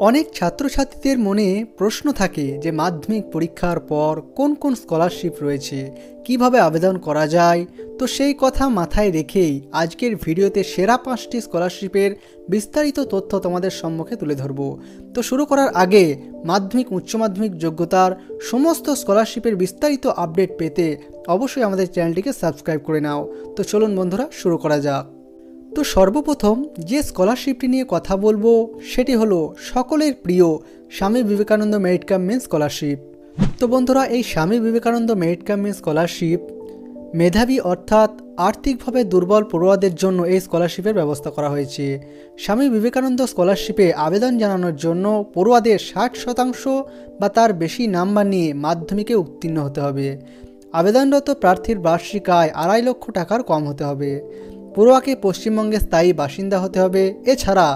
অনেক ছাত্রছাত্রীদের মনে প্রশ্ন থাকে যে মাধ্যমিক পরীক্ষার পর কোন কোন স্কলারশিপ রয়েছে, কিভাবে আবেদন করা যায়। তো সেই কথা মাথায় রেখেই আজকের ভিডিওতে সেরা 5টি স্কলারশিপের বিস্তারিত তথ্য তোমাদের সম্মুখে তুলে ধরব। তো শুরু করার আগে মাধ্যমিক উচ্চ মাধ্যমিক যোগ্যতার সমস্ত স্কলারশিপের বিস্তারিত আপডেট পেতে অবশ্যই আমাদের চ্যানেলটিকে সাবস্ক্রাইব করে নাও। তো চলুন বন্ধুরা, শুরু করা যাক। তো সর্বপ্রথম যে স্কলারশিপটি নিয়ে কথা বলবো সেটি হলো সকলের প্রিয় Swami Vivekananda merit cum means scholarship. তো বন্ধুরা, এই Swami Vivekananda merit cum means scholarship মেধাবী অর্থাৎ আর্থিকভাবে দুর্বল পড়ুয়াদের জন্য এই স্কলারশিপের ব্যবস্থা করা হয়েছে। স্বামী বিবেকানন্দ স্কলারশিপে আবেদন জানানোর জন্য পড়ুয়াদের 60% বা তার বেশি নাম্বার নিয়ে মাধ্যমিকে উত্তীর্ণ হতে হবে। আবেদনরত প্রার্থীর বার্ষিক আয় 2.5 লক্ষ টাকার কম হতে হবে। পড়ুয়াকে পশ্চিমবঙ্গের স্থায়ী বাসিন্দা হতে হবে। এছাড়া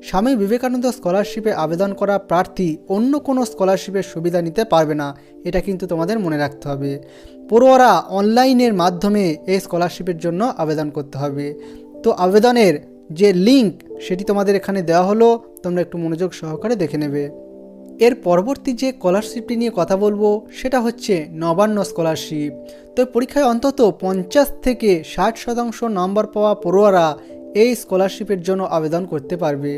স্বামী বিবেকানন্দ স্কলারশিপে আবেদন করা প্রার্থী অন্য কোনো স্কলারশিপের সুবিধা নিতে পারবে না, এটা কিন্তু তোমাদের মনে রাখতে হবে। পড়ুয়ারা অনলাইনের মাধ্যমে এই স্কলারশিপের জন্য আবেদন করতে হবে। তো আবেদনের যে লিঙ্ক সেটি তোমাদের এখানে দেওয়া হলো, তোমরা একটু মনোযোগ সহকারে দেখে নেবে। এর পরবর্তী যে স্কলারশিপটি নিয়ে কথা বলবো সেটা হচ্ছে নবান্ন স্কলারশিপ। তো পরীক্ষায় অন্তত 50 থেকে 60% নম্বর পাওয়া পড়ুয়ারা এই স্কলারশিপের জন্য আবেদন করতে পারবে।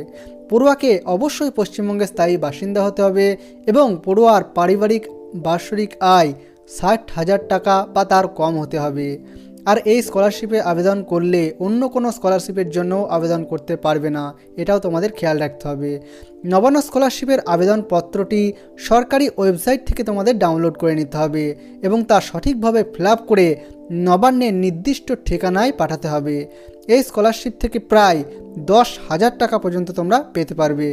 পড়ুয়াকে অবশ্যই পশ্চিমবঙ্গের স্থায়ী বাসিন্দা হতে হবে এবং পড়ুয়ার পারিবারিক বার্ষিক আয় 60,000 টাকা বা তার কম হতে হবে। আর এই স্কলারশিপে আবেদন করলে অন্য কোনো স্কলারশিপের জন্য আবেদন করতে পারবে না, এটাও তোমাদের খেয়াল রাখতে হবে। নবান্ন স্কলারশিপের আবেদনপত্রটি সরকারি ওয়েবসাইট থেকে তোমাদের ডাউনলোড করে নিতে হবে এবং তা সঠিকভাবে ফিল আপ করে নবান্নের নির্দিষ্ট ঠিকানায় পাঠাতে হবে। এই স্কলারশিপ থেকে প্রায় 10,000 টাকা পর্যন্ত তোমরা পেতে পারবে।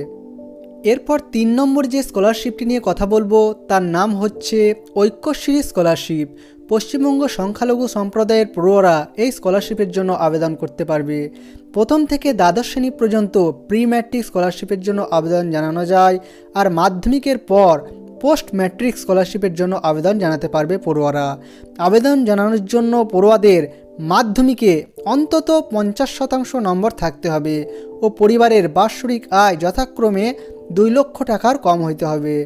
এরপর 3 নম্বর যে স্কলারশিপটি নিয়ে কথা বলবো তার নাম হচ্ছে ঐক্যশ্রী স্কলারশিপ। পশ্চিমবঙ্গ সংখ্যালঘু সম্প্রদায়ের পড়ুয়ারা এই স্কলারশিপের জন্য আবেদন করতে পারবে। প্রথম থেকে দ্বাদশ শ্রেণী পর্যন্ত প্রি ম্যাট্রিক স্কলারশিপের জন্য আবেদন জানানো যায়, আর মাধ্যমিকের পর পোস্ট ম্যাট্রিক স্কলারশিপের জন্য আবেদন জানাতে পারবে পড়ুয়ারা। আবেদন জানানোর জন্য পড়ুয়াদের মাধ্যমিকে অন্তত 50% নম্বর থাকতে হবে ও পরিবারের বার্ষিক আয় যথাক্রমে 2 লক্ষ টাকার কম হইতে হবে।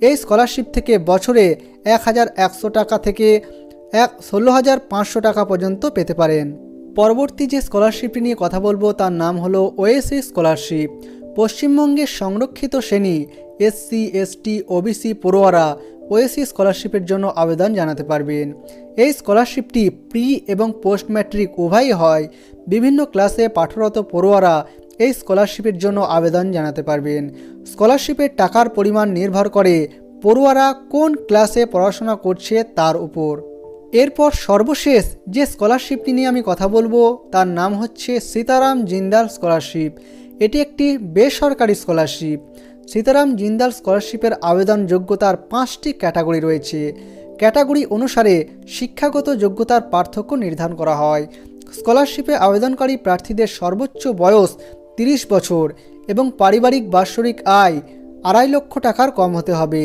এই স্কলারশিপ থেকে বছরে 1,100 টাকা থেকে 16,500 টাকা পর্যন্ত পেতে পারেন। পরবর্তী যে স্কলারশিপটি নিয়ে কথা বলবো তার নাম হলো ওএসসি স্কলারশিপ। পশ্চিমবঙ্গের সংরক্ষিত শ্রেণী এসসি, এসটি, ওবিসি পড়ুয়ারা ওএসসি স্কলারশিপের জন্য আবেদন জানাতে পারবেন। এই স্কলারশিপটি প্রি এবং পোস্ট ম্যাট্রিক উভয়ই হয়। বিভিন্ন ক্লাসে পাঠরত পড়ুয়ারা এই স্কলারশিপের জন্য আবেদন জানাতে পারবেন। স্কলারশিপের টাকার পরিমাণ নির্ভর করে পড়ুয়ারা কোন ক্লাসে পড়াশোনা করছে তার উপর। এরপর সর্বশেষ যে স্কলারশিপটি নিয়ে আমি কথা বলবো তার নাম হচ্ছে সীতারাম জিন্দাল স্কলারশিপ। এটি একটি বেসরকারি স্কলারশিপ। সীতারাম জিন্দাল স্কলারশিপের আবেদন যোগ্যতার 5টি ক্যাটাগরি রয়েছে। ক্যাটাগরি অনুসারে শিক্ষাগত যোগ্যতার পার্থক্য নির্ধারণ করা হয়। স্কলারশিপে আবেদনকারী প্রার্থীদের সর্বোচ্চ বয়স 30 বছর এবং পারিবারিক বার্ষিক আয় 2.5 লক্ষ টাকার কম হতে হবে।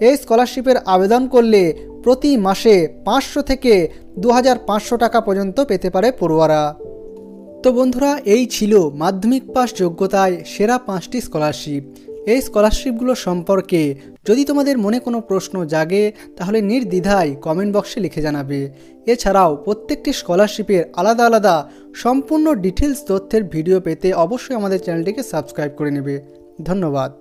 এই স্কলারশিপের আবেদন করলে প্রতি মাসে 500 থেকে 2,500 টাকা পর্যন্ত পেতে পারে পড়ুয়ারা। তো বন্ধুরা, এই ছিল মাধ্যমিক পাস যোগ্যতায় সেরা 5টি স্কলারশিপ। এই স্কলারশিপগুলো সম্পর্কে যদি তোমাদের মনে কোনো প্রশ্ন জাগে তাহলে নির্দ্বিধায় কমেন্ট বক্সে লিখে জানাবে। এছাড়াও প্রত্যেকটি স্কলারশিপের আলাদা আলাদা সম্পূর্ণ ডিটেলস তথ্যের ভিডিও পেতে অবশ্যই আমাদের চ্যানেলটিকে সাবস্ক্রাইব করে নেবে। ধন্যবাদ।